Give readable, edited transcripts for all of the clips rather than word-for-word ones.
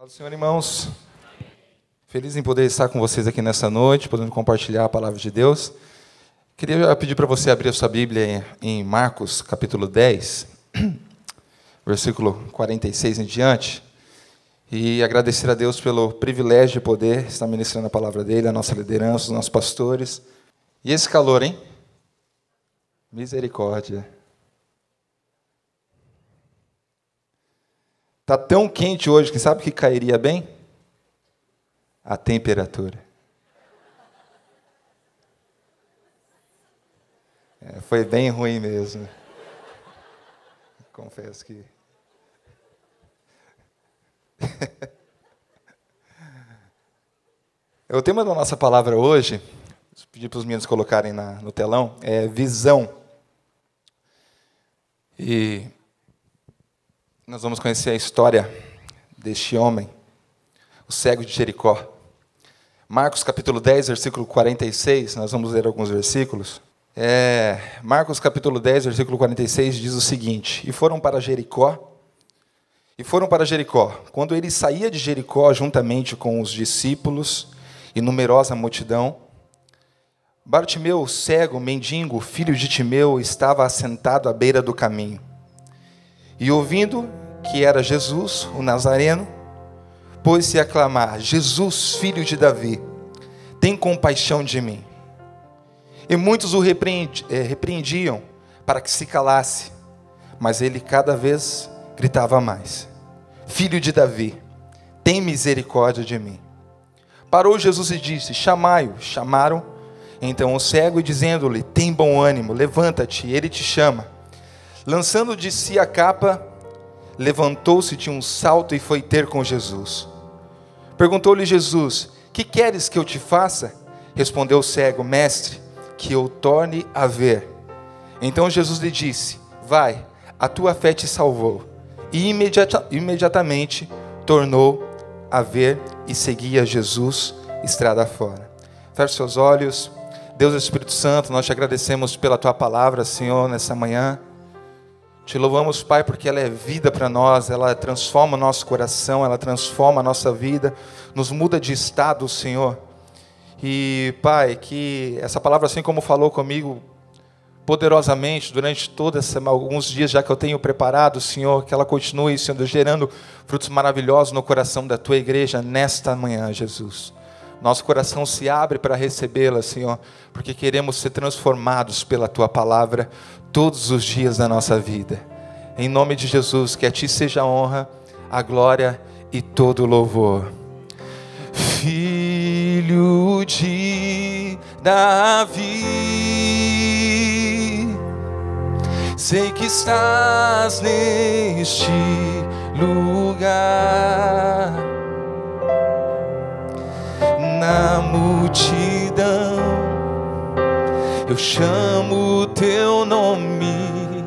Paz do Senhor, irmãos. Feliz em poder estar com vocês aqui nessa noite, podendo compartilhar a palavra de Deus. Queria pedir para você abrir a sua Bíblia em Marcos, capítulo 10, versículo 46 em diante, e agradecer a Deus pelo privilégio de poder estar ministrando a palavra dele, a nossa liderança, os nossos pastores. E esse calor, hein? Misericórdia. Está tão quente hoje que sabe o que cairia bem? A temperatura. Foi bem ruim mesmo. Confesso que... O tema da nossa palavra hoje, vou pedir para os meninos colocarem no telão, é visão. E nós vamos conhecer a história deste homem, o cego de Jericó. Marcos capítulo 10, versículo 46, nós vamos ler alguns versículos. Marcos capítulo 10, versículo 46 diz o seguinte: E foram para Jericó. Quando ele saía de Jericó, juntamente com os discípulos e numerosa multidão, Bartimeu, cego, mendigo, filho de Timeu, estava assentado à beira do caminho. E ouvindo que era Jesus, o Nazareno, pôs-se a clamar: Jesus, filho de Davi, tem compaixão de mim. E muitos o repreendiam para que se calasse, mas ele cada vez gritava mais: Filho de Davi, tem misericórdia de mim. Parou Jesus e disse: Chamai-o. Chamaram então o cego e dizendo-lhe: Tem bom ânimo, levanta-te, ele te chama. Lançando de si a capa, levantou-se de um salto e foi ter com Jesus. Perguntou-lhe Jesus: Que queres que eu te faça? Respondeu o cego: Mestre, que eu torne a ver. Então Jesus lhe disse: Vai, a tua fé te salvou. E imediatamente tornou a ver e seguia Jesus estrada fora. Feche seus olhos. Deus Espírito Santo, nós te agradecemos pela tua palavra, Senhor, nessa manhã. Te louvamos, Pai, porque ela é vida para nós, ela transforma o nosso coração, ela transforma a nossa vida, nos muda de estado, Senhor. E, Pai, que essa palavra, assim como falou comigo poderosamente durante alguns dias já que eu tenho preparado, Senhor, que ela continue, Senhor, gerando frutos maravilhosos no coração da tua igreja nesta manhã, Jesus. Nosso coração se abre para recebê-la, Senhor, porque queremos ser transformados pela tua palavra todos os dias da nossa vida. Em nome de Jesus, que a ti seja a honra, a glória e todo o louvor. Filho de Davi, sei que estás neste lugar. Na multidão eu chamo o teu nome,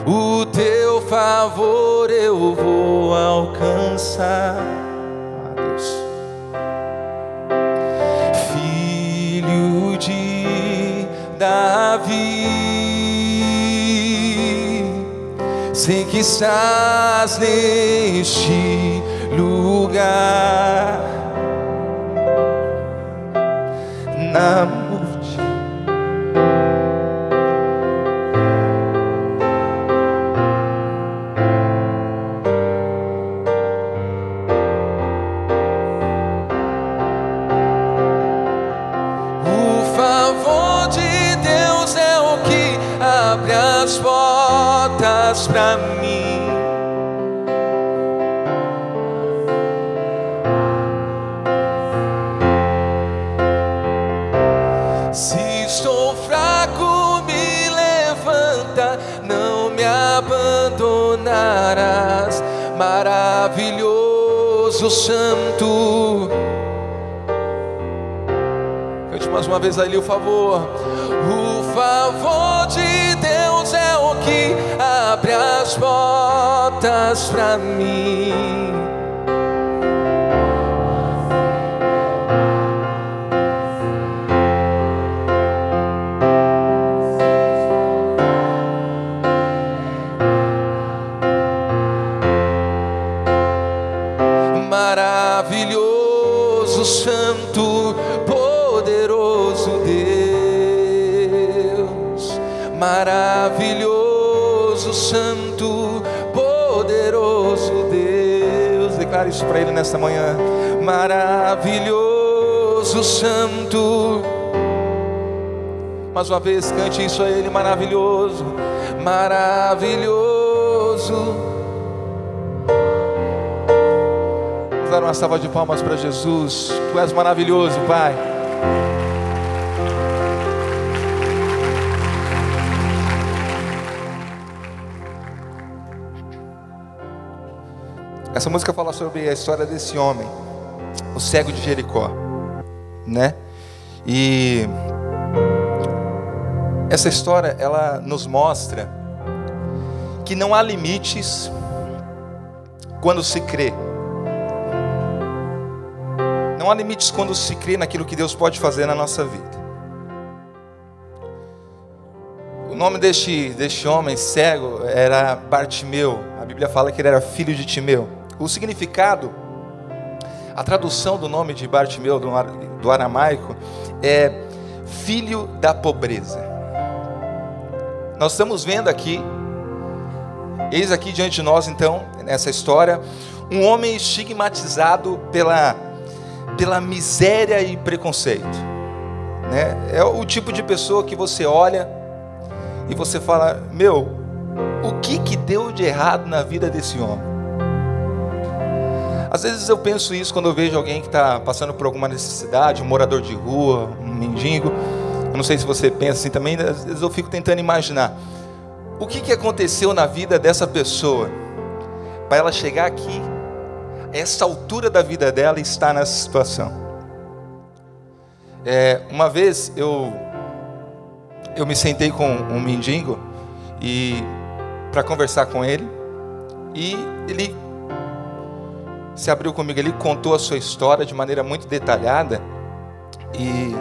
o teu favor eu vou alcançar. Deus. Filho de Davi, sei que estás neste lugar. Na multidão o favor de Deus é o que abre as portas para mim. Se estou fraco, me levanta, não me abandonarás. Maravilhoso, santo. Cante mais uma vez ali o favor. O favor de Deus é o que abre as portas para mim. maravilhoso, santo, poderoso Deus. Maravilhoso, santo, poderoso Deus. Declare isso para Ele nesta manhã. Maravilhoso, santo. Mais uma vez, cante isso a Ele. Maravilhoso, maravilhoso. Vamos dar uma salva de palmas para Jesus. Tu és maravilhoso, Pai. Essa música fala sobre a história desse homem, o cego de Jericó, né? E essa história, ela nos mostra que não há limites quando se crê. Não há limites quando se crê naquilo que Deus pode fazer na nossa vida. O nome deste homem cego era Bartimeu. A Bíblia fala que ele era filho de Timeu. O significado, a tradução do nome de Bartimeu do aramaico é filho da pobreza. Nós estamos vendo aqui, eis aqui diante de nós então, nessa história, um homem estigmatizado pela miséria e preconceito, né? É o tipo de pessoa que você olha e você fala, meu, o que deu de errado na vida desse homem? Às vezes eu penso isso quando eu vejo alguém que está passando por alguma necessidade, um morador de rua, um mendigo. Eu não sei se você pensa assim também, às vezes eu fico tentando imaginar o que aconteceu na vida dessa pessoa para ela chegar aqui, a essa altura da vida dela e estar nessa situação. Uma vez eu me sentei com um mendigo para conversar com ele, e ele se abriu comigo, ele contou a sua história de maneira muito detalhada. E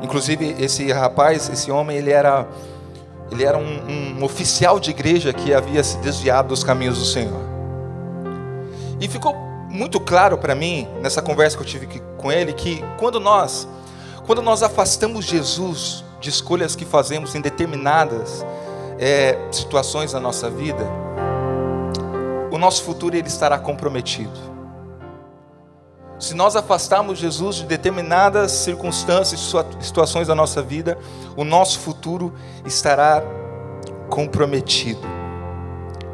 inclusive esse rapaz, esse homem, ele era um oficial de igreja que havia se desviado dos caminhos do Senhor. E ficou muito claro para mim, nessa conversa que eu tive com ele, que quando nós afastamos Jesus de escolhas que fazemos em determinadas situações da nossa vida, o nosso futuro ele estará comprometido. Se nós afastarmos Jesus de determinadas circunstâncias, situações da nossa vida, o nosso futuro estará comprometido.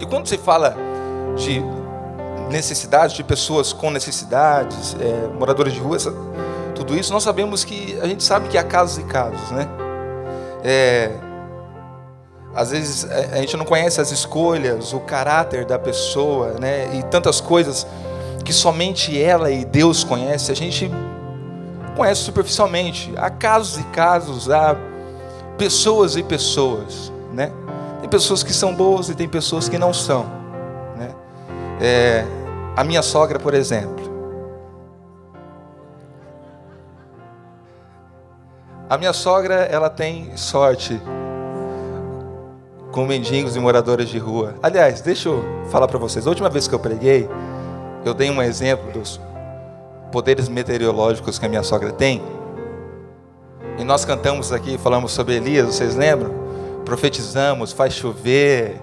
E quando se fala de necessidades, de pessoas com necessidades, moradores de rua, tudo isso, nós sabemos que, a gente sabe que há casos e casos, né? Às vezes a gente não conhece as escolhas, o caráter da pessoa, né? E tantas coisas que somente ela e Deus conhecem, a gente conhece superficialmente. Há casos e casos, há pessoas e pessoas, né? Tem pessoas que são boas e tem pessoas que não são, né? A minha sogra, por exemplo. A minha sogra, ela tem sorte com mendigos e moradores de rua. Aliás, deixa eu falar para vocês. A última vez que eu preguei, eu dei um exemplo dos poderes meteorológicos que a minha sogra tem. E nós cantamos aqui, falamos sobre Elias, vocês lembram? Profetizamos, faz chover,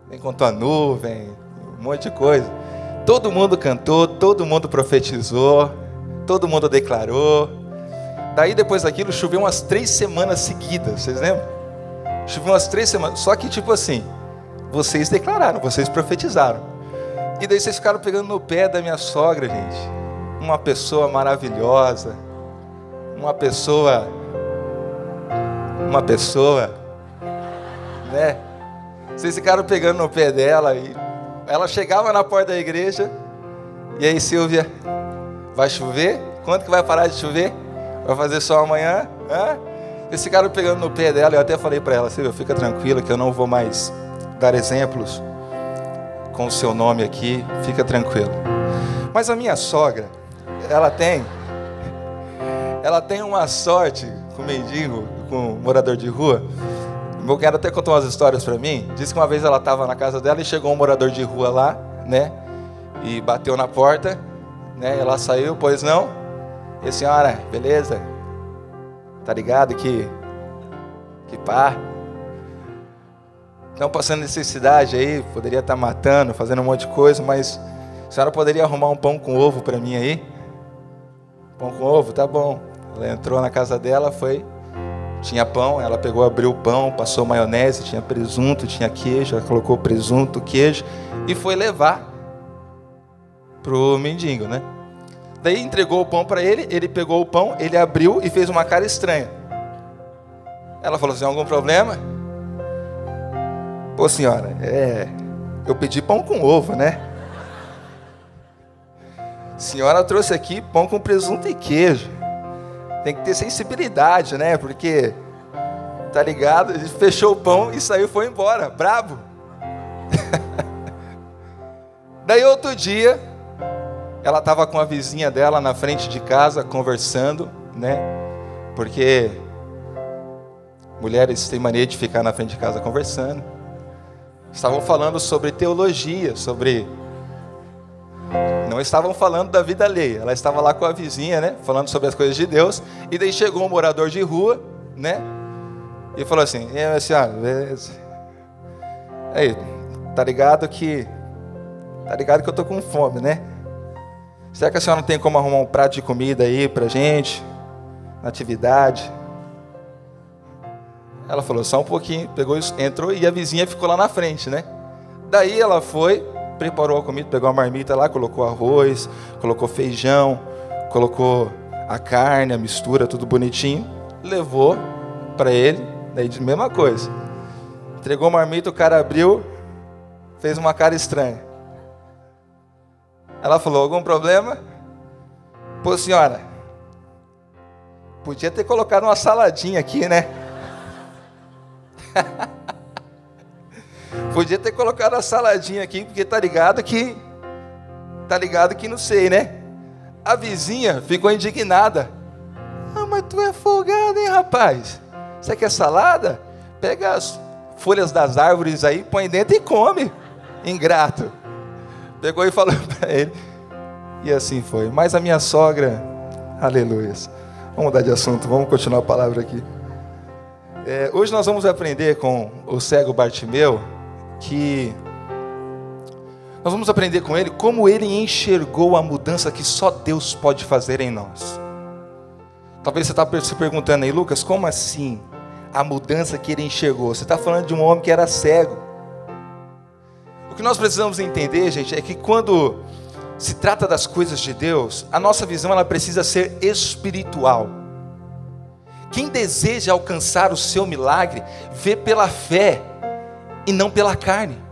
vem com tua nuvem, um monte de coisa. Todo mundo cantou, todo mundo profetizou, todo mundo declarou. Daí depois daquilo choveu umas 3 semanas seguidas, vocês lembram? Choveu umas 3 semanas, só que tipo assim, vocês declararam, vocês profetizaram. E daí vocês ficaram pegando no pé da minha sogra, gente. Uma pessoa maravilhosa. Uma pessoa, né? Vocês ficaram pegando no pé dela e ela chegava na porta da igreja. E aí, Silvia, vai chover? Quando que vai parar de chover? Vai fazer sol amanhã? Vocês ficaram pegando no pé dela. Eu até falei para ela, Silvia, fica tranquila que eu não vou mais dar exemplos com o seu nome aqui, fica tranquilo. Mas a minha sogra, ela tem uma sorte com mendigo, com morador de rua. Meu cara até contou umas histórias para mim. Disse que uma vez ela estava na casa dela e chegou um morador de rua lá, né? E bateu na porta né? Ela saiu, pois não? E a senhora, beleza? Tá ligado que pá, estão passando necessidade aí, poderia estar matando, fazendo um monte de coisa, mas a senhora poderia arrumar um pão com ovo para mim aí? Pão com ovo? Tá bom. Ela entrou na casa dela, tinha pão, ela pegou, abriu o pão, passou maionese, tinha presunto, tinha queijo, ela colocou presunto, queijo e foi levar pro mendigo, né? Daí entregou o pão para ele, ele pegou o pão, ele abriu e fez uma cara estranha. Ela falou assim: algum problema? Pô, senhora, eu pedi pão com ovo, né? A senhora trouxe aqui pão com presunto e queijo. Tem que ter sensibilidade, né? Porque, tá ligado? Ele fechou o pão e saiu, foi embora, brabo. Daí outro dia, ela estava com a vizinha dela na frente de casa, conversando, né? Porque mulheres têm mania de ficar na frente de casa conversando. Estavam falando sobre teologia, não estavam falando da vida alheia. Ela estava lá com a vizinha, né? Falando sobre as coisas de Deus. E daí chegou um morador de rua, né? E falou assim: e aí, senhora, beleza? Aí, tá ligado que eu tô com fome, né? Será que a senhora não tem como arrumar um prato de comida aí pra gente? Na atividade? Ela falou: só um pouquinho. Pegou isso, entrou e a vizinha ficou lá na frente, né? Daí ela foi, preparou a comida, pegou a marmita lá, colocou arroz, colocou feijão, colocou a carne, a mistura, tudo bonitinho. Levou para ele, daí de mesma coisa. Entregou a marmita, o cara abriu, fez uma cara estranha. Ela falou: algum problema? Pô, senhora, podia ter colocado uma saladinha aqui, né? Podia ter colocado a saladinha aqui, porque tá ligado que não sei, né? A vizinha ficou indignada. Ah, mas tu é folgado, hein, rapaz? Você quer salada? Pega as folhas das árvores aí, põe dentro e come. Ingrato. Pegou e falou para ele. E assim foi. Mas a minha sogra, aleluias. Vamos mudar de assunto, vamos continuar a palavra aqui. Hoje nós vamos aprender com o cego Bartimeu, que nós vamos aprender com ele como ele enxergou a mudança que só Deus pode fazer em nós. Talvez você está se perguntando aí: Lucas, como assim a mudança que ele enxergou? Você está falando de um homem que era cego. O que nós precisamos entender, gente, é que quando se trata das coisas de Deus, a nossa visão ela precisa ser espiritual. Quem deseja alcançar o seu milagre, vê pela fé e não pela carne.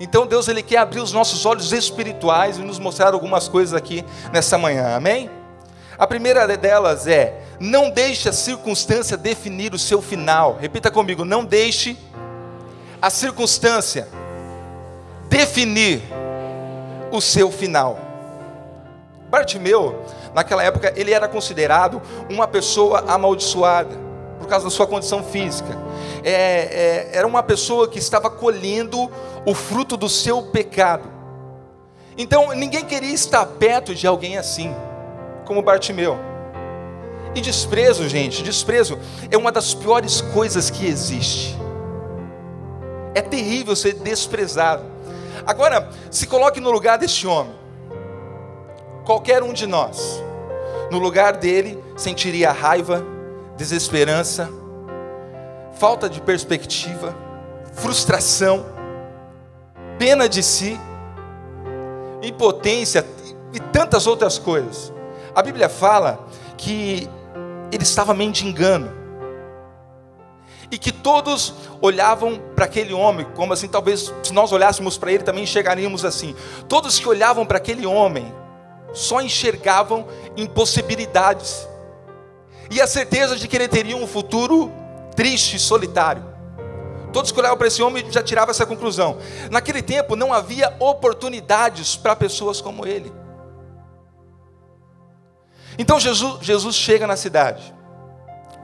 Então Deus ele quer abrir os nossos olhos espirituais e nos mostrar algumas coisas aqui nessa manhã, amém? A primeira delas é: não deixe a circunstância definir o seu final. Repita comigo: não deixe a circunstância definir o seu final. Bartimeu, naquela época, ele era considerado uma pessoa amaldiçoada, por causa da sua condição física. Era uma pessoa que estava colhendo o fruto do seu pecado. Então, ninguém queria estar perto de alguém assim, como Bartimeu. E desprezo, gente, desprezo é uma das piores coisas que existe. É terrível ser desprezado. Agora, se coloque no lugar deste homem. Qualquer um de nós, no lugar dele, sentiria raiva, desesperança, falta de perspectiva, frustração, pena de si, impotência e tantas outras coisas. A Bíblia fala que ele estava mendigando e que todos olhavam para aquele homem como assim, talvez se nós olhássemos para ele também enxergaríamos assim. Todos que olhavam para aquele homem só enxergavam impossibilidades e a certeza de que ele teria um futuro triste e solitário. Todos que olhavam para esse homem já tiravam essa conclusão. Naquele tempo não havia oportunidades para pessoas como ele. Então Jesus chega na cidade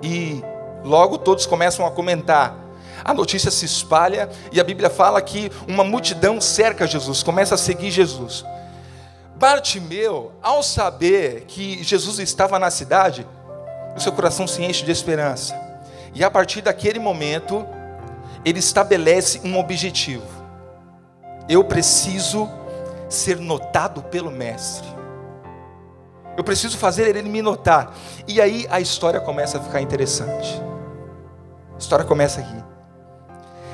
e logo todos começam a comentar. A notícia se espalha e a Bíblia fala que uma multidão cerca Jesus, começa a seguir Jesus. Bartimeu, ao saber que Jesus estava na cidade, o seu coração se enche de esperança. E a partir daquele momento, ele estabelece um objetivo: eu preciso ser notado pelo Mestre. Eu preciso fazer ele me notar. E aí a história começa a ficar interessante. A história começa aqui.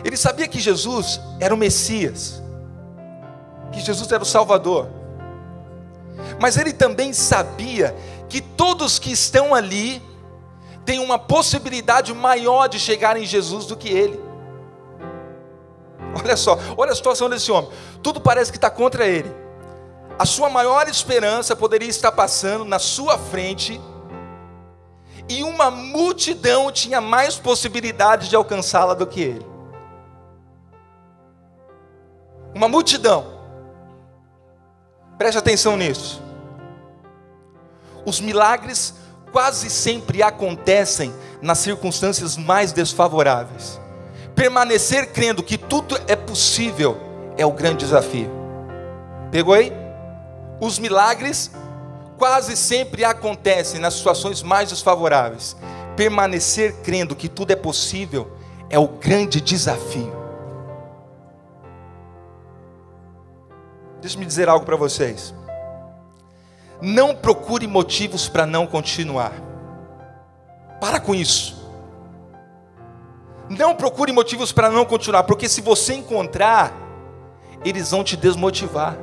Ele sabia que Jesus era o Messias, que Jesus era o Salvador. Mas ele também sabia que todos que estão ali têm uma possibilidade maior de chegar em Jesus do que ele. Olha só, olha a situação desse homem. Tudo parece que está contra ele. A sua maior esperança poderia estar passando na sua frente, e uma multidão tinha mais possibilidade de alcançá-la do que ele. Uma multidão. Preste atenção nisso. Os milagres quase sempre acontecem nas circunstâncias mais desfavoráveis. Permanecer crendo que tudo é possível é o grande desafio. Pegou aí? Os milagres quase sempre acontecem nas situações mais desfavoráveis. Permanecer crendo que tudo é possível é o grande desafio. Deixa-me dizer algo para vocês. Não procure motivos para não continuar. Para com isso. Não procure motivos para não continuar, porque se você encontrar, eles vão te desmotivar.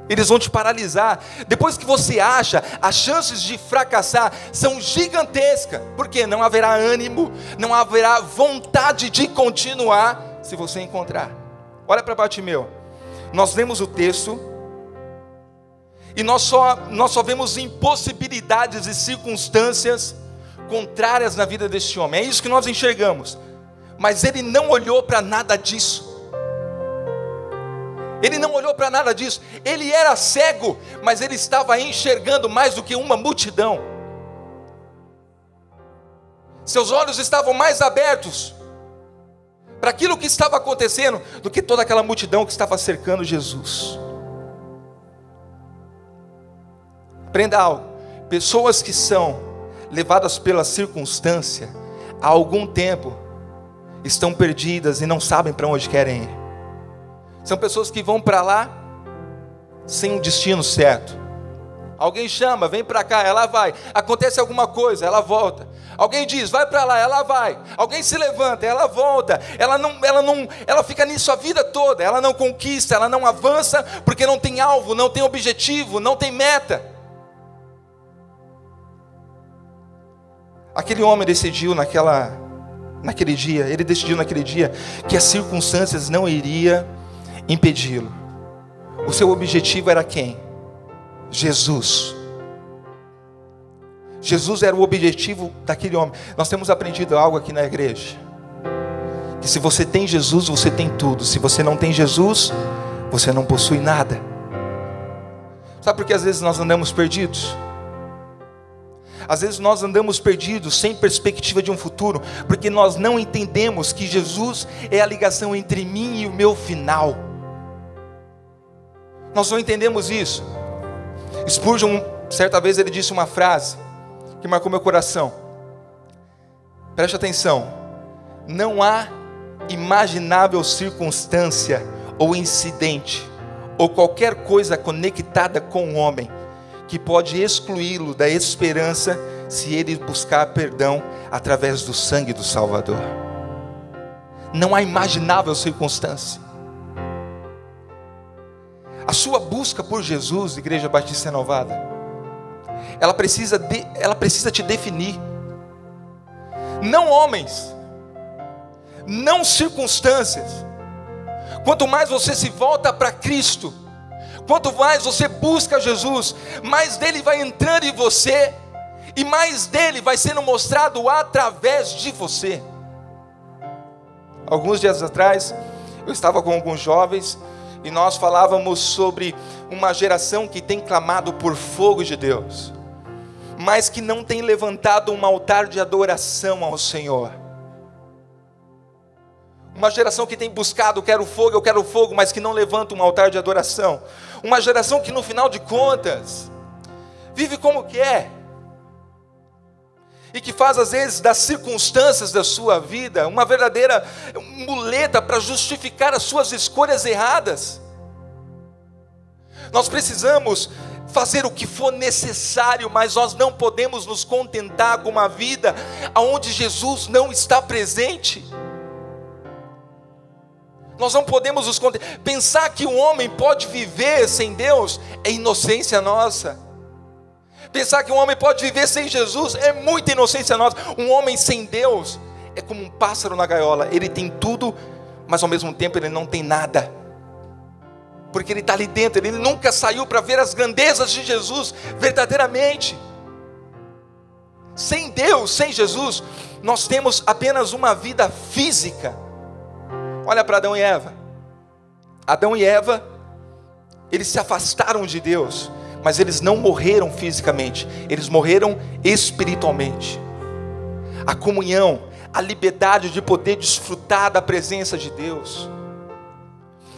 Eles vão te paralisar. Depois que você acha, as chances de fracassar são gigantescas, porque não haverá ânimo, não haverá vontade de continuar se você encontrar. Olha para Bartimeu. Nós lemos o texto e nós só vemos impossibilidades e circunstâncias contrárias na vida deste homem. É isso que nós enxergamos. Mas ele não olhou para nada disso. Ele não olhou para nada disso. Ele era cego, mas ele estava enxergando mais do que uma multidão. Seus olhos estavam mais abertos para aquilo que estava acontecendo do que toda aquela multidão que estava cercando Jesus. Aprenda algo. Pessoas que são levadas pela circunstância, há algum tempo estão perdidas e não sabem para onde querem ir. São pessoas que vão para lá sem um destino certo. Alguém chama, vem para cá, ela vai. Acontece alguma coisa, ela volta. Alguém diz, vai para lá, ela vai. Alguém se levanta, ela volta. Ela fica nisso a vida toda. Ela não conquista, ela não avança, porque não tem alvo, não tem objetivo, não tem meta. Aquele homem decidiu naquele dia que as circunstâncias não iriam impedi-lo. O seu objetivo era quem? Jesus. Jesus era o objetivo daquele homem. Nós temos aprendido algo aqui na igreja, que se você tem Jesus, você tem tudo. Se você não tem Jesus, você não possui nada. Sabe por que às vezes nós andamos perdidos? Às vezes nós andamos perdidos, sem perspectiva de um futuro, porque nós não entendemos que Jesus é a ligação entre mim e o meu final. Nós não entendemos isso. Spurgeon, certa vez, ele disse uma frase que marcou meu coração. Preste atenção. Não há imaginável circunstância ou incidente ou qualquer coisa conectada com o homem que pode excluí-lo da esperança se ele buscar perdão através do sangue do Salvador. Não há imaginável circunstância. A sua busca por Jesus, Igreja Batista Renovada, ela precisa te definir. Não homens, não circunstâncias. Quanto mais você se volta para Cristo, quanto mais você busca Jesus, mais dele vai entrando em você, e mais dele vai sendo mostrado através de você. Alguns dias atrás, eu estava com alguns jovens, e nós falávamos sobre uma geração que tem clamado por fogo de Deus, mas que não tem levantado um altar de adoração ao Senhor. Uma geração que tem buscado, eu quero fogo, mas que não levanta um altar de adoração. Uma geração que no final de contas, vive como quer. E que faz às vezes das circunstâncias da sua vida uma verdadeira muleta para justificar as suas escolhas erradas. Nós precisamos fazer o que for necessário, mas nós não podemos nos contentar com uma vida onde Jesus não está presente. Nós não podemos nos contentar. Pensar que um homem pode viver sem Deus é inocência nossa. Pensar que um homem pode viver sem Jesus é muita inocência nossa. Um homem sem Deus é como um pássaro na gaiola. Ele tem tudo, mas ao mesmo tempo ele não tem nada. Porque ele está ali dentro, ele nunca saiu para ver as grandezas de Jesus verdadeiramente. Sem Deus, sem Jesus, nós temos apenas uma vida física. Olha para Adão e Eva. Adão e Eva, eles se afastaram de Deus, mas eles não morreram fisicamente, eles morreram espiritualmente. A comunhão, a liberdade de poder desfrutar da presença de Deus,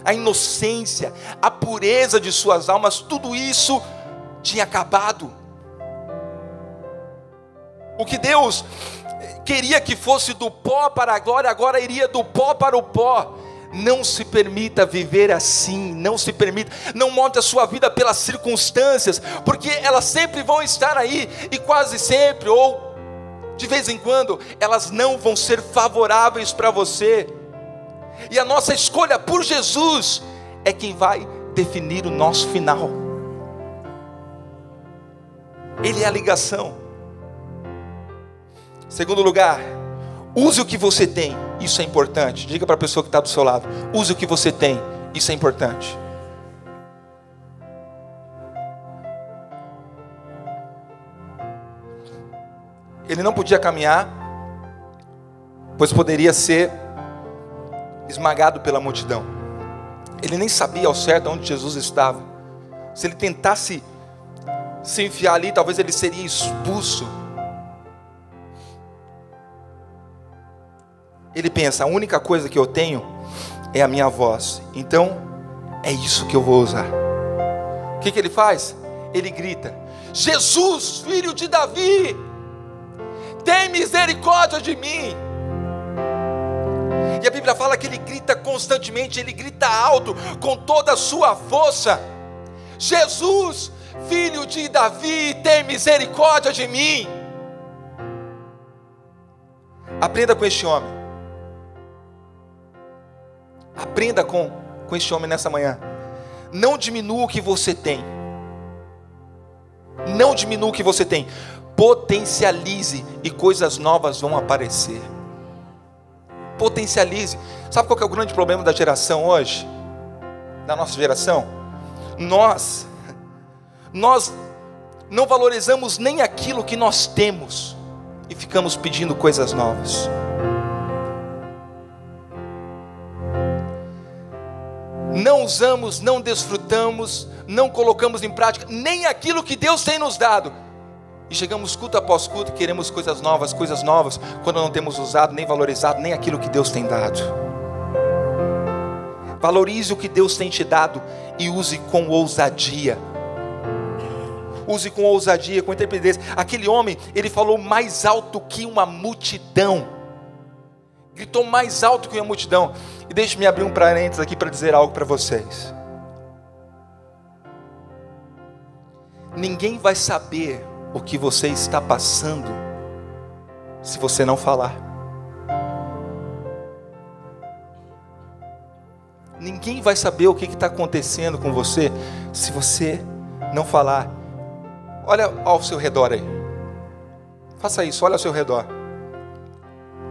a inocência, a pureza de suas almas, tudo isso tinha acabado. O que Deus queria que fosse do pó para a glória, agora iria do pó para o pó. Não se permita viver assim, não se permita, não monte a sua vida pelas circunstâncias, porque elas sempre vão estar aí, e quase sempre, ou de vez em quando, elas não vão ser favoráveis para você. E a nossa escolha por Jesus é quem vai definir o nosso final. Ele é a ligação. Segundo lugar, use o que você tem, isso é importante. Diga para a pessoa que está do seu lado: use o que você tem, isso é importante. Ele não podia caminhar, pois poderia ser esmagado pela multidão. Ele nem sabia ao certo onde Jesus estava. Se ele tentasse se enfiar ali, talvez ele seria expulso. Ele pensa: a única coisa que eu tenho é a minha voz, então é isso que eu vou usar. O que ele faz? Ele grita: Jesus, filho de Davi, tem misericórdia de mim. E a Bíblia fala que ele grita constantemente, ele grita alto, com toda a sua força: Jesus, filho de Davi, tem misericórdia de mim. Aprenda com este homem. Aprenda com este homem nessa manhã. Não diminua o que você tem. Não diminua o que você tem. Potencialize e coisas novas vão aparecer. Potencialize. Sabe qual que é o grande problema da geração hoje? Da nossa geração? Nós não valorizamos nem aquilo que nós temos e ficamos pedindo coisas novas. Não usamos, não desfrutamos, não colocamos em prática nem aquilo que Deus tem nos dado. E chegamos culto após culto, queremos coisas novas, quando não temos usado, nem valorizado, nem aquilo que Deus tem dado. Valorize o que Deus tem te dado e use com ousadia. Use com ousadia, com intrepidez. Aquele homem, ele falou mais alto que uma multidão. Gritou mais alto que uma multidão. E deixe-me abrir um parênteses aqui para dizer algo para vocês. Ninguém vai saber o que você está passando se você não falar. Ninguém vai saber o que está acontecendo com você se você não falar. Olha ao seu redor aí. Faça isso, olha ao seu redor.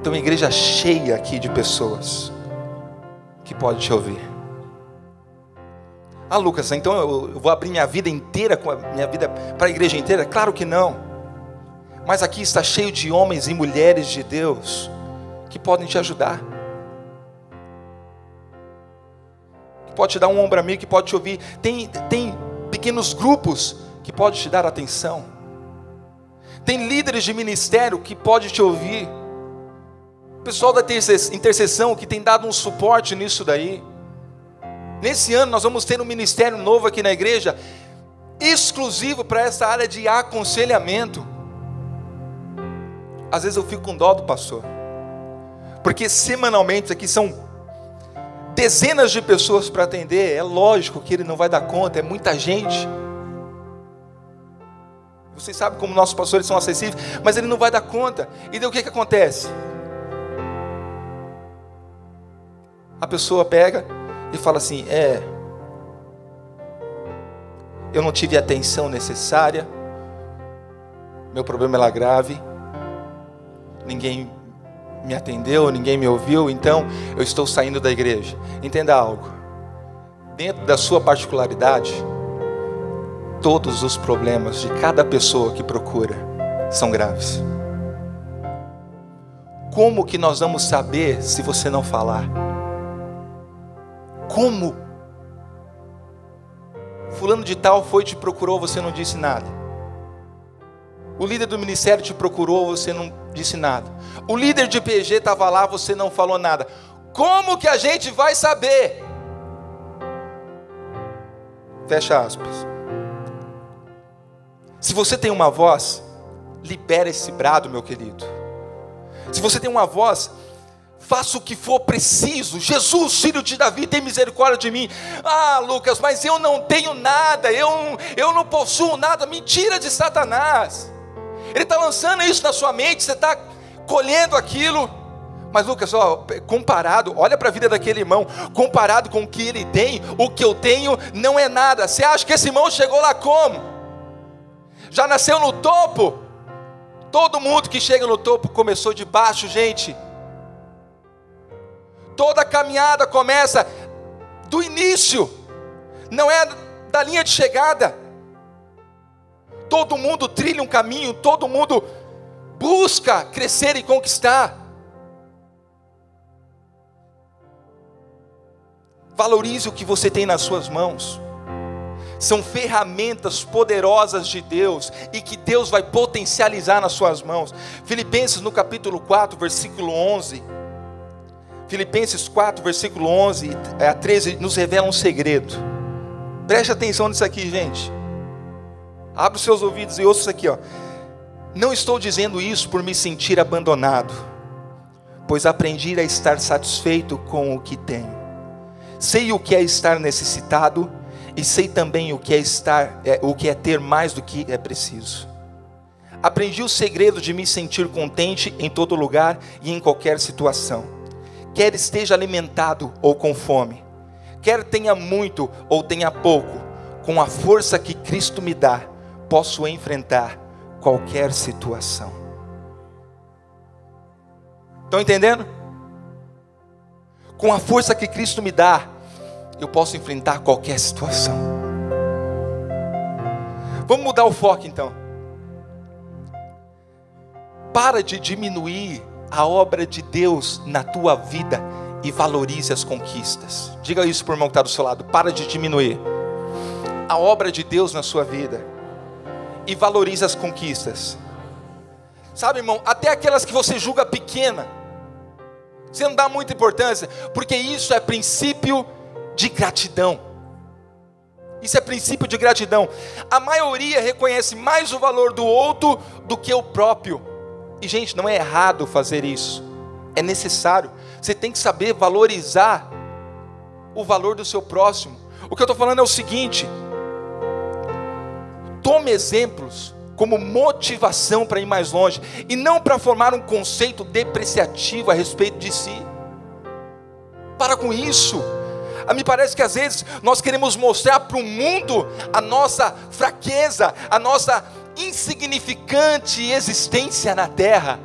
Tem uma igreja cheia aqui de pessoas que podem te ouvir. Ah, Lucas, então eu vou abrir minha vida inteira, para a igreja inteira? Claro que não. Mas aqui está cheio de homens e mulheres de Deus que podem te ajudar, que pode te dar um ombro amigo, que pode te ouvir. Tem pequenos grupos que podem te dar atenção. Tem líderes de ministério que podem te ouvir. pessoal da intercessão que tem dado um suporte nisso daí. Nesse ano nós vamos ter um ministério novo aqui na igreja, exclusivo para essa área de aconselhamento. Às vezes eu fico com dó do pastor, porque semanalmente aqui são dezenas de pessoas para atender. É lógico que ele não vai dar conta, é muita gente. Vocês sabem como nossos pastores são acessíveis, mas ele não vai dar conta. E daí o que acontece? A pessoa pega e fala assim: eu não tive a atenção necessária, meu problema era grave, ninguém me atendeu, ninguém me ouviu, então eu estou saindo da igreja. Entenda algo: dentro da sua particularidade, todos os problemas de cada pessoa que procura são graves. Como que nós vamos saber se você não falar? Como? Fulano de tal foi, te procurou, você não disse nada. O líder do ministério te procurou, você não disse nada. O líder de PG estava lá, você não falou nada. Como que a gente vai saber? Fecha aspas. Se você tem uma voz, libera esse brado, meu querido. Se você tem uma voz, faça o que for preciso. Jesus, filho de Davi, tem misericórdia de mim. Ah, Lucas, mas eu não tenho nada, eu não possuo nada. Mentira de Satanás. Ele está lançando isso na sua mente, você está colhendo aquilo. Mas Lucas, comparado, olha para a vida daquele irmão, comparado com o que ele tem, o que eu tenho não é nada. Você acha que esse irmão chegou lá como? Já nasceu no topo? Todo mundo que chega no topo começou de baixo, gente. Toda caminhada começa do início, não é da linha de chegada. Todo mundo trilha um caminho, todo mundo busca crescer e conquistar. Valorize o que você tem nas suas mãos. São ferramentas poderosas de Deus e que Deus vai potencializar nas suas mãos. Filipenses no capítulo 4, versículo 11. Filipenses 4, versículo 11 a 13 nos revela um segredo. Preste atenção nisso aqui, gente. Abra os seus ouvidos e ouça isso aqui, ó. Não estou dizendo isso por me sentir abandonado, pois aprendi a estar satisfeito com o que tenho. Sei o que é estar necessitado e sei também o que é ter mais do que é preciso. Aprendi o segredo de me sentir contente em todo lugar e em qualquer situação. Quer esteja alimentado ou com fome, quer tenha muito ou tenha pouco, com a força que Cristo me dá, posso enfrentar qualquer situação. Estão entendendo? Com a força que Cristo me dá, eu posso enfrentar qualquer situação. Vamos mudar o foco então. Para de diminuir a obra de Deus na tua vida e valorize as conquistas. Diga isso para o irmão que está do seu lado. Para de diminuir a obra de Deus na sua vida e valorize as conquistas. Sabe, irmão, até aquelas que você julga pequena, você não dá muita importância, porque isso é princípio de gratidão. Isso é princípio de gratidão. A maioria reconhece mais o valor do outro do que o próprio. E gente, não é errado fazer isso, é necessário. Você tem que saber valorizar o valor do seu próximo. O que eu estou falando é o seguinte: tome exemplos como motivação para ir mais longe, e não para formar um conceito depreciativo a respeito de si. Para com isso. Me parece que às vezes nós queremos mostrar para o mundo a nossa fraqueza, a nossa insignificante existência na terra.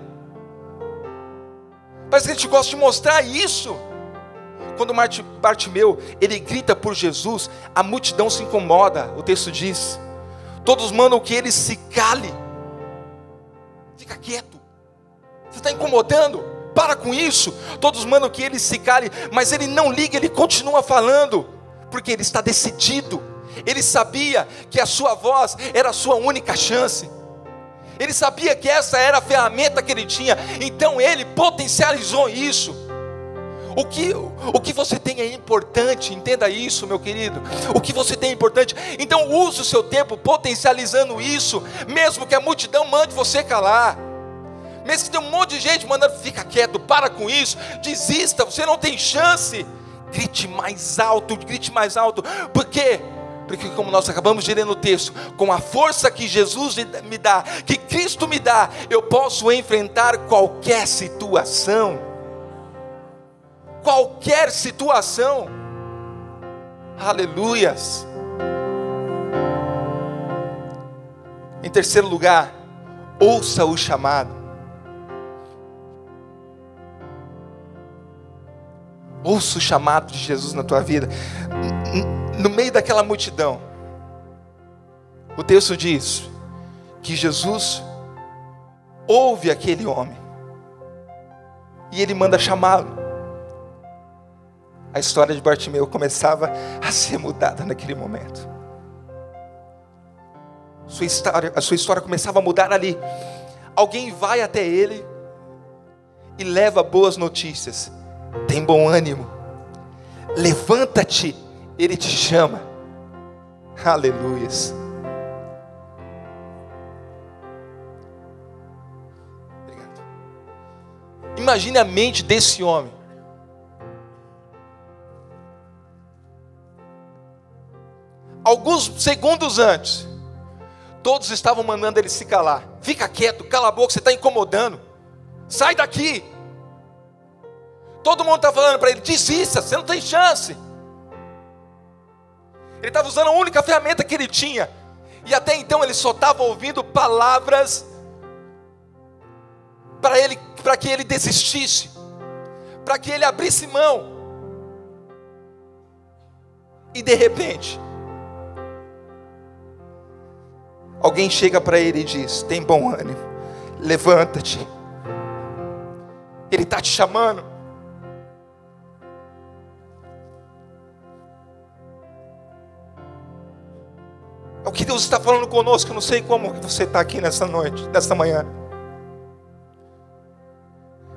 Parece que a gente gosta de mostrar isso. Quando Bartimeu, ele grita por Jesus, a multidão se incomoda. O texto diz: todos mandam que ele se cale. Fica quieto, você está incomodando. Para com isso. Todos mandam que ele se cale, mas ele não liga, ele continua falando, porque ele está decidido. Ele sabia que a sua voz era a sua única chance. Ele sabia que essa era a ferramenta que ele tinha, então ele potencializou isso. O que você tem é importante, entenda isso, meu querido. O que você tem é importante, então use o seu tempo potencializando isso, mesmo que a multidão mande você calar, mesmo que tenha um monte de gente mandando, fica quieto, para com isso, desista, você não tem chance. Grite mais alto, por quê? Porque como nós acabamos de ler no texto, com a força que Jesus me dá, que Cristo me dá, eu posso enfrentar qualquer situação. Qualquer situação. Aleluias. Em terceiro lugar, ouça o chamado. Ouça o chamado de Jesus na tua vida. No meio daquela multidão, o texto diz que Jesus ouve aquele homem e ele manda chamá-lo. A história de Bartimeu começava a ser mudada naquele momento. A sua história começava a mudar ali. Alguém vai até ele e leva boas notícias. Tem bom ânimo, levanta-te, ele te chama. Aleluias. Obrigado. Imagine a mente desse homem. Alguns segundos antes, todos estavam mandando ele se calar. Fica quieto, cala a boca, você está incomodando. Sai daqui. Todo mundo está falando para ele, desista, você não tem chance. Ele estava usando a única ferramenta que ele tinha. E até então ele só estava ouvindo palavras para que ele desistisse, para que ele abrisse mão. E de repente, alguém chega para ele e diz, tem bom ânimo, levanta-te. Ele está te chamando. É o que Deus está falando conosco. Eu não sei como você está aqui nessa noite, nessa manhã,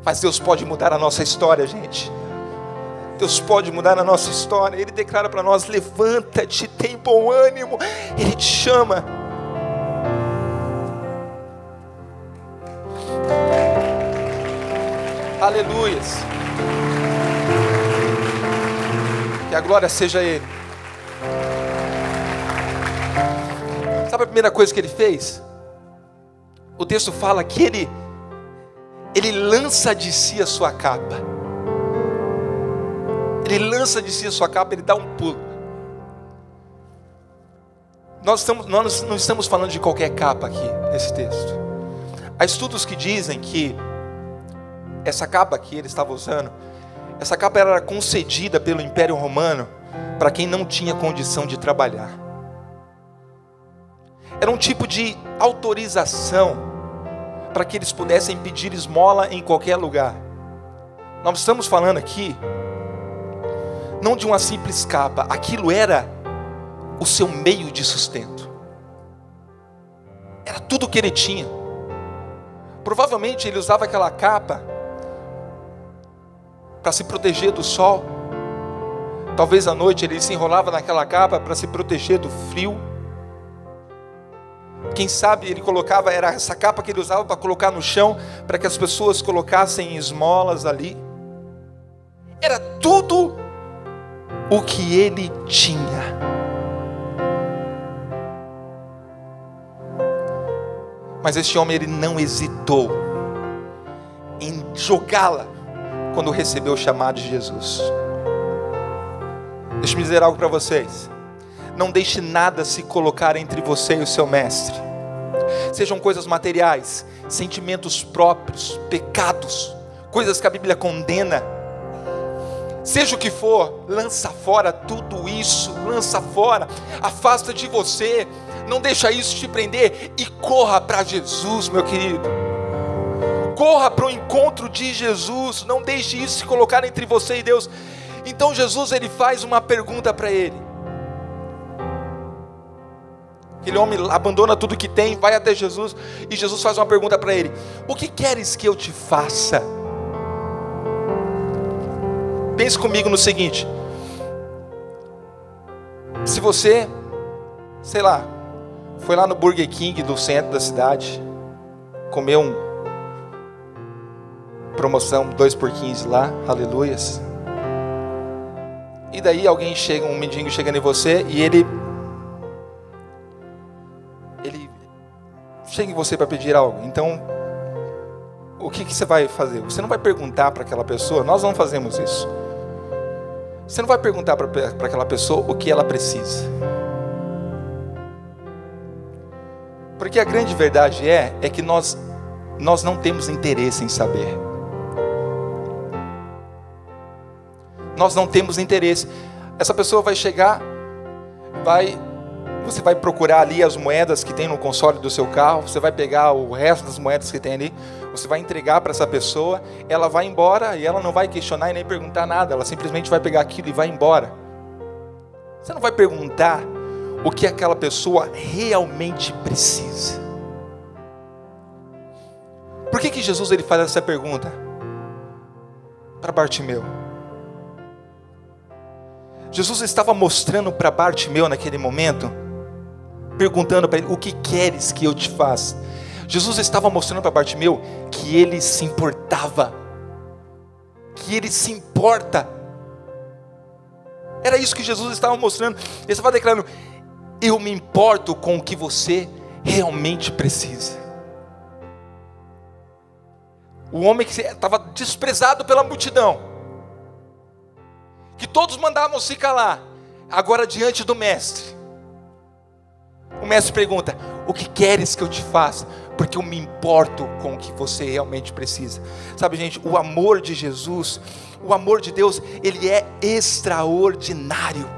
mas Deus pode mudar a nossa história, gente. Deus pode mudar a nossa história. Ele declara para nós, levanta-te, tem bom ânimo. Ele te chama. Aleluias. Que a glória seja a Ele. Sabe a primeira coisa que ele fez? O texto fala que ele lança de si a sua capa. Ele lança de si a sua capa, ele dá um pulo. Nós não estamos falando de qualquer capa aqui, nesse texto. Há estudos que dizem que essa capa que ele estava usando, essa capa era concedida pelo Império Romano para quem não tinha condição de trabalhar. Era um tipo de autorização para que eles pudessem pedir esmola em qualquer lugar. Nós estamos falando aqui não de uma simples capa, aquilo era o seu meio de sustento. Era tudo o que ele tinha. Provavelmente ele usava aquela capa para se proteger do sol. Talvez à noite ele se enrolava naquela capa para se proteger do frio. Quem sabe ele colocava, era essa capa que ele usava para colocar no chão, para que as pessoas colocassem esmolas ali. Era tudo o que ele tinha. Mas este homem, ele não hesitou em jogá-la quando recebeu o chamado de Jesus. Deixa eu dizer algo para vocês. Não deixe nada se colocar entre você e o seu mestre. Sejam coisas materiais, sentimentos próprios, pecados, coisas que a Bíblia condena. Seja o que for, lança fora tudo isso, lança fora, afasta de você, não deixa isso te prender e corra para Jesus, meu querido. Corra para o encontro de Jesus, não deixe isso se colocar entre você e Deus. Então Jesus, ele faz uma pergunta para ele. Aquele homem abandona tudo que tem, vai até Jesus, e Jesus faz uma pergunta para ele: o que queres que eu te faça? Pense comigo no seguinte: se você, sei lá, foi lá no Burger King do centro da cidade, comeu promoção 2 por 15 lá, aleluias, e daí alguém chega, um mendigo chega em você, e ele chega em você para pedir algo. Então, o que você vai fazer? Você não vai perguntar para aquela pessoa, nós não fazemos isso. Você não vai perguntar para aquela pessoa o que ela precisa. Porque a grande verdade é que nós não temos interesse em saber. Nós não temos interesse. Essa pessoa vai chegar, você vai procurar ali as moedas que tem no console do seu carro, você vai pegar o resto das moedas que tem ali, você vai entregar para essa pessoa, ela vai embora e ela não vai questionar e nem perguntar nada, ela simplesmente vai pegar aquilo e vai embora. Você não vai perguntar o que aquela pessoa realmente precisa. Por que Jesus ele faz essa pergunta para Bartimeu? Jesus estava mostrando para Bartimeu naquele momento, perguntando para ele: o que queres que eu te faça? Jesus estava mostrando para Bartimeu que ele se importava, que ele se importa. Era isso que Jesus estava mostrando. Ele estava declarando: eu me importo com o que você realmente precisa. O homem que estava desprezado pela multidão, que todos mandavam se calar, agora diante do mestre, o mestre pergunta: o que queres que eu te faça? Porque eu me importo com o que você realmente precisa. Sabe, gente, o amor de Jesus, o amor de Deus, ele é extraordinário.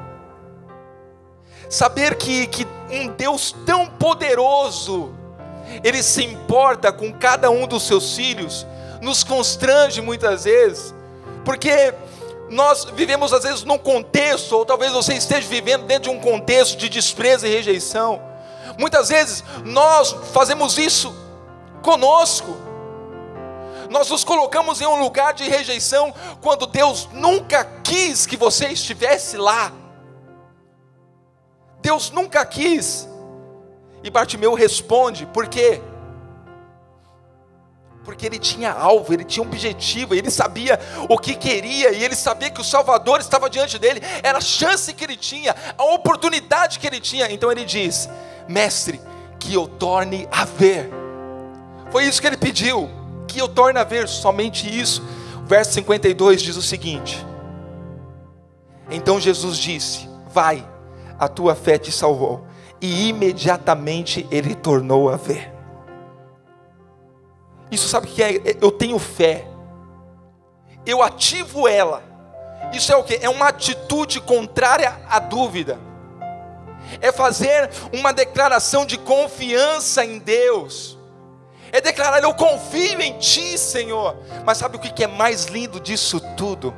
Saber que um Deus tão poderoso, ele se importa com cada um dos seus filhos, nos constrange muitas vezes, porque nós vivemos às vezes num contexto, ou talvez você esteja vivendo dentro de um contexto de desprezo e rejeição. Muitas vezes nós fazemos isso conosco, nós nos colocamos em um lugar de rejeição, quando Deus nunca quis que você estivesse lá. Deus nunca quis. E Bartimeu responde: por quê? Porque ele tinha alvo, ele tinha um objetivo, ele sabia o que queria, e ele sabia que o Salvador estava diante dele, era a chance que ele tinha, a oportunidade que ele tinha. Então ele diz: mestre, que eu torne a ver. Foi isso que ele pediu, que eu torne a ver, somente isso. O verso 52 diz o seguinte: então Jesus disse: vai, a tua fé te salvou. E imediatamente ele tornou a ver. Isso sabe o que é? Eu tenho fé, eu ativo ela. Isso é o que? É uma atitude contrária à dúvida. É fazer uma declaração de confiança em Deus. É declarar: eu confio em Ti, Senhor. Mas sabe o que é mais lindo disso tudo?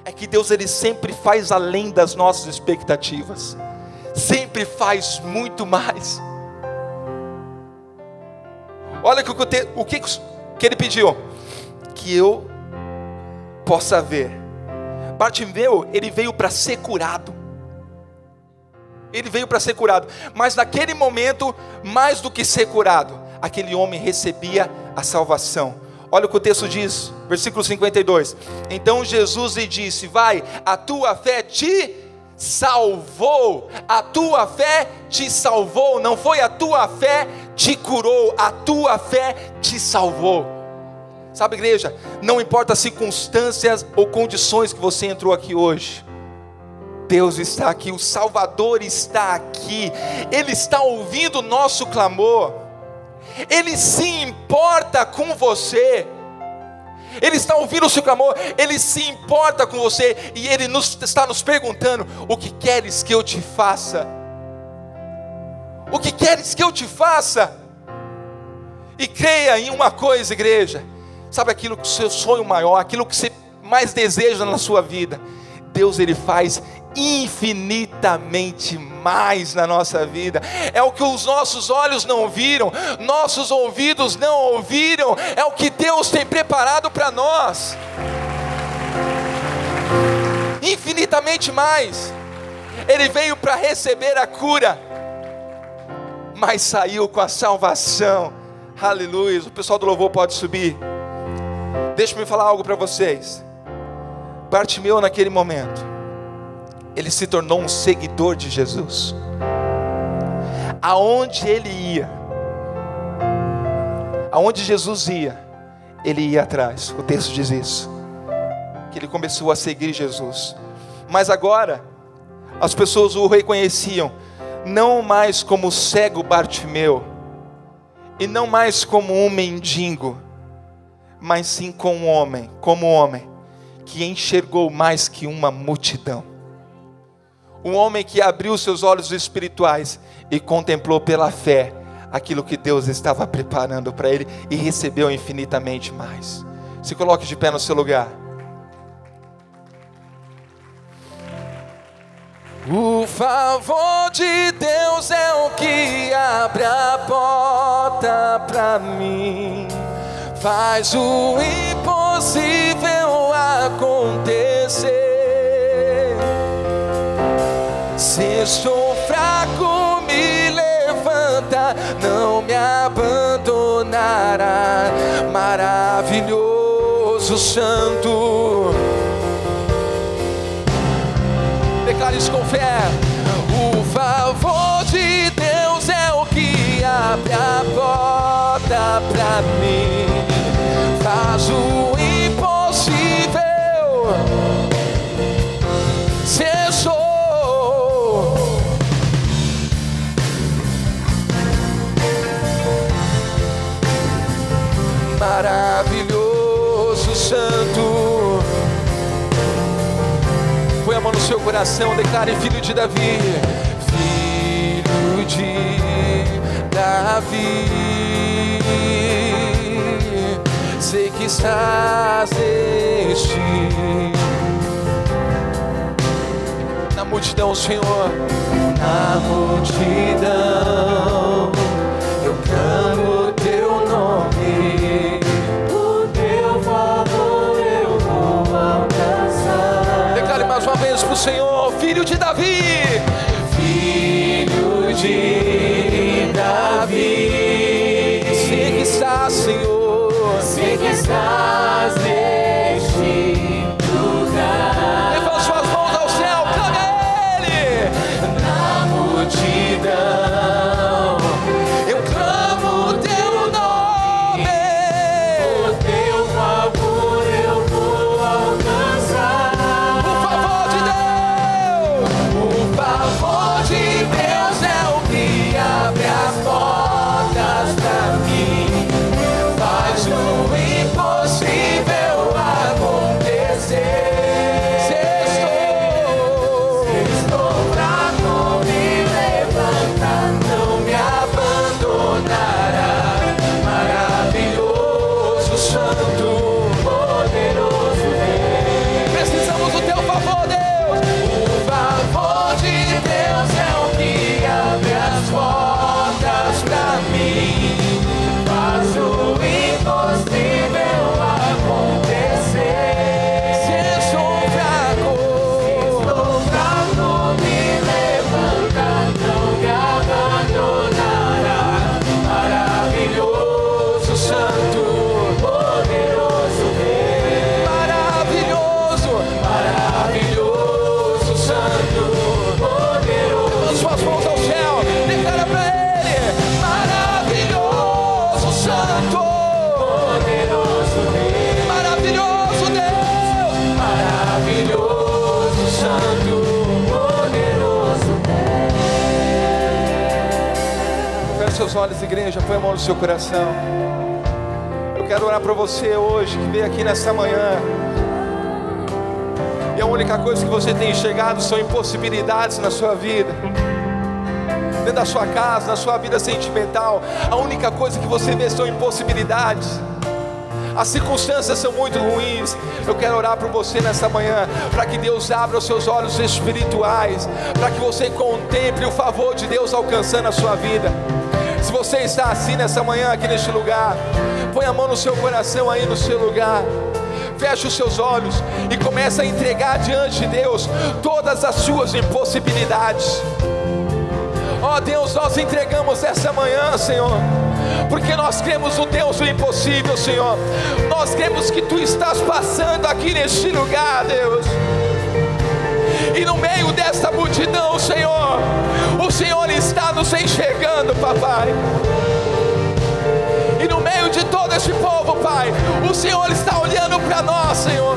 É que Deus, ele sempre faz além das nossas expectativas. Sempre faz muito mais. Olha o que ele pediu: que eu possa ver. Bartimeu, ele veio para ser curado. Ele veio para ser curado. Mas naquele momento, mais do que ser curado, aquele homem recebia a salvação. Olha o que o texto diz, versículo 52. Então Jesus lhe disse: vai, a tua fé te salvou. A tua fé te salvou. Não foi a tua fé te curou, a tua fé te salvou. Sabe, igreja, não importa as circunstâncias ou condições que você entrou aqui hoje, Deus está aqui, o Salvador está aqui, Ele está ouvindo o nosso clamor, Ele se importa com você, Ele está ouvindo o seu clamor, Ele se importa com você, e Ele está nos perguntando: o que queres que eu te faça? O que queres que eu te faça? E creia em uma coisa, igreja, sabe aquilo que o seu sonho maior, aquilo que você mais deseja na sua vida, Deus, Ele faz infinitamente mais na nossa vida. É o que os nossos olhos não viram, nossos ouvidos não ouviram, é o que Deus tem preparado para nós. Infinitamente mais. Ele veio para receber a cura, mas saiu com a salvação. Aleluia. O pessoal do louvor pode subir. Deixa-me falar algo para vocês. Bartimeu, naquele momento, ele se tornou um seguidor de Jesus. Aonde ele ia, aonde Jesus ia, ele ia atrás. O texto diz isso, que ele começou a seguir Jesus. Mas agora, as pessoas o reconheciam, não mais como o cego Bartimeu, e não mais como um mendigo, mas sim como um homem que enxergou mais que uma multidão. Um homem que abriu seus olhos espirituais e contemplou pela fé aquilo que Deus estava preparando para ele e recebeu infinitamente mais. Se coloque de pé no seu lugar. O favor de Deus é o que abre a porta para mim, faz o impossível acontecer. Se estou fraco, me levanta, não me abandonará. Maravilhoso, santo. Declare isso com fé. O favor de Deus é o que abre a porta pra mim, faz o impossível cessou. Maravilhoso, santo. Põe a mão no seu coração, declare: filho de Davi, filho de Davi, sei que estás neste, na multidão, Senhor, na multidão, eu clamo teu nome, o teu favor eu vou alcançar. Declare mais uma vez para o Senhor: filho de Davi, filho de Davi, sei que estás, Senhor, sei que estás neste lugar. Levanta suas mãos ao céu, clame a Ele. Na multidão eu clamo o teu nome, o teu favor eu vou alcançar. O favor de Deus, o favor de Deus é o que abre as portas pra mim, faz o impossível acontecer. Se estou fraco, me levanta, não me abandonará. Maravilhoso, santo, poderoso Deus. Precisamos do teu favor, Deus. O favor de Deus é o que abre as portas pra mim, faz o impossível acontecer. Se estou fraco, me levanta, não me abandonará. Maravilhoso, santo, poderoso Deus. Maravilhoso, maravilhoso, santo, poderoso. Levanta suas mãos ao céu, declara pra Ele: maravilhoso, santo, poderoso Deus. Maravilhoso Deus, maravilhoso, santo, poderoso Deus. Feche seus olhos, igreja, põe a mão no seu coração. Eu quero orar para você hoje, que veio aqui nessa manhã, e a única coisa que você tem enxergado são impossibilidades na sua vida, dentro da sua casa, na sua vida sentimental. A única coisa que você vê são impossibilidades. as circunstâncias são muito ruins. Eu quero orar por você nessa manhã, para que Deus abra os seus olhos espirituais, para que você contemple o favor de Deus alcançando a sua vida. Se você está assim nessa manhã, aqui neste lugar, põe a mão no seu coração aí no seu lugar, feche os seus olhos e comece a entregar diante de Deus todas as suas impossibilidades. Ó Deus, nós entregamos essa manhã, Senhor, porque nós cremos no Deus do impossível, Senhor. Nós cremos que Tu estás passando aqui neste lugar, Deus, e no meio desta multidão, Senhor, o Senhor está nos enxergando, Papai. E no meio de todo este povo, Pai, o Senhor está olhando para nós, Senhor.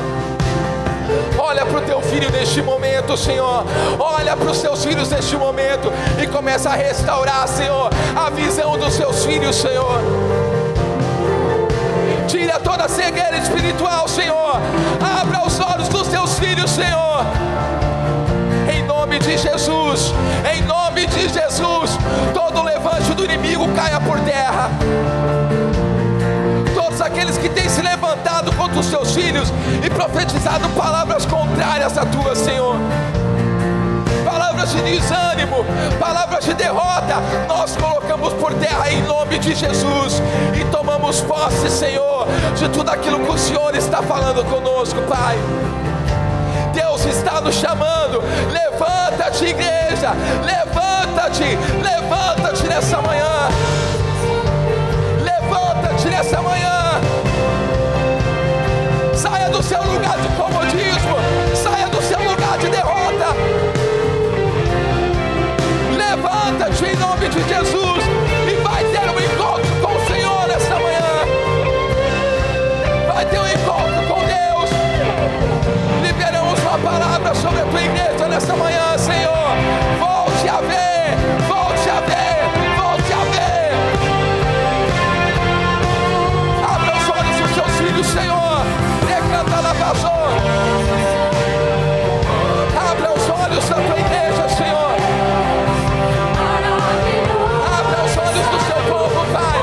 Olha para o Teu filho neste momento, Senhor. Olha para os Teus filhos neste momento e começa a restaurar, Senhor, a visão dos Seus filhos, Senhor. Tira toda a cegueira espiritual, Senhor. Abra os olhos dos Teus filhos, Senhor. Em nome de Jesus, em nome de Jesus, todo levante do inimigo caia por terra. Todos aqueles que têm se levantado contra os Teus filhos e profetizado palavras contrárias a Tua, Senhor, palavras de desânimo, palavras de derrota, nós colocamos por terra em nome de Jesus e tomamos posse, Senhor, de tudo aquilo que o Senhor está falando conosco, Pai. Deus está nos chamando. Levanta-te, igreja, levanta-te, levanta-te nessa manhã, levanta-te nessa manhã. Saia do seu lugar de comodismo, saia do seu lugar de derrota. Levanta-te em nome de Jesus e vai ter um encontro com o Senhor nessa manhã. Vai ter um encontro com Deus. Liberamos uma palavra sobre a Tua igreja nessa manhã, Senhor. Volte a ver, volte a ver, volte a ver. Abra os olhos dos Seus filhos, Senhor. Decanta na vazão. Abra os olhos da Tua igreja, Senhor. Abra os olhos do Seu povo, Pai.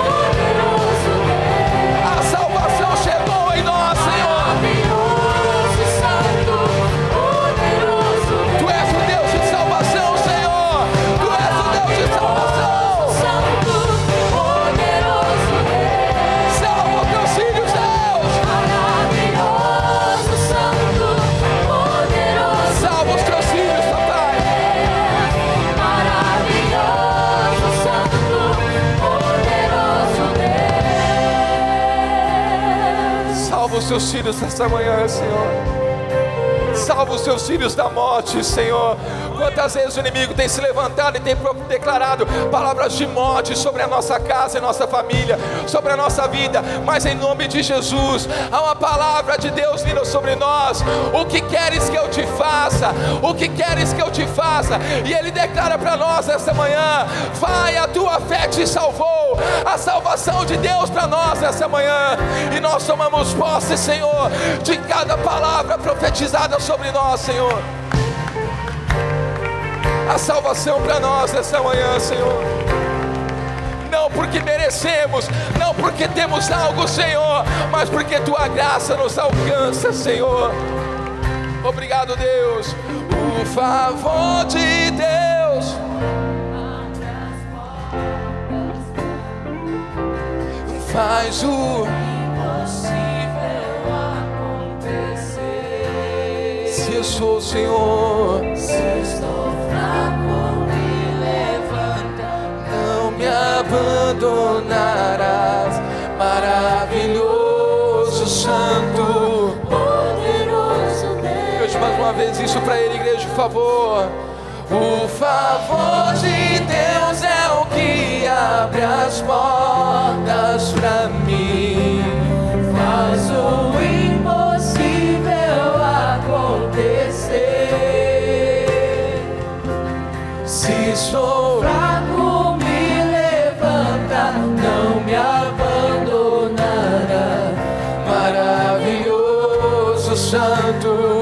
A salvação chegou em nós, Senhor. Tu és o Deus de salvação, Senhor. Tu és o Deus de salvação. Salva os Teus filhos, Deus. Salva os Teus filhos, Papai. Salva os Teus filhos nessa manhã, Senhor. Salva os Teus filhos da morte, Senhor. Quantas vezes o inimigo tem se levantado e tem declarado palavras de morte sobre a nossa casa e nossa família, sobre a nossa vida, mas em nome de Jesus, há uma palavra de Deus vindo sobre nós. O que queres que eu te faça? O que queres que eu te faça? E Ele declara para nós esta manhã: vai, a tua fé te salvou. A salvação de Deus para nós essa manhã, e nós tomamos posse, Senhor, de cada palavra profetizada sobre nós, Senhor. A salvação para nós essa manhã, Senhor. Não porque merecemos, não porque temos algo, Senhor, mas porque Tua graça nos alcança, Senhor. Obrigado, Deus. O favor de Deus faz o impossível acontecer. Se eu sou o Senhor, se estou fraco, me levanta, não me abandonarás. Maravilhoso, santo, poderoso Deus. Cante mais uma vez isso para Ele, igreja, por favor. O favor de Deus é o que abre as portas pra mim, faz o impossível acontecer. Se sou fraco, me levanta, não me abandonará. Maravilhoso, santo,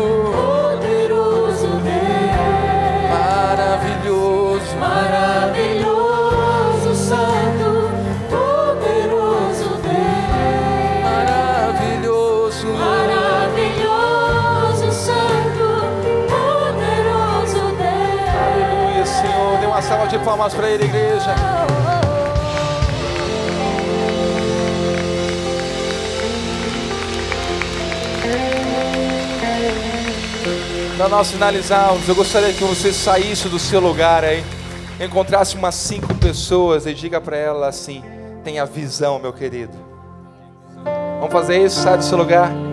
maravilhoso, santo, poderoso Deus. salva de palmas para Ele, igreja. Para nós finalizarmos, eu gostaria que você saísse do seu lugar aí, encontrasse umas 5 pessoas e diga para elas assim: tenha visão, meu querido. Vamos fazer isso? Sai do seu lugar.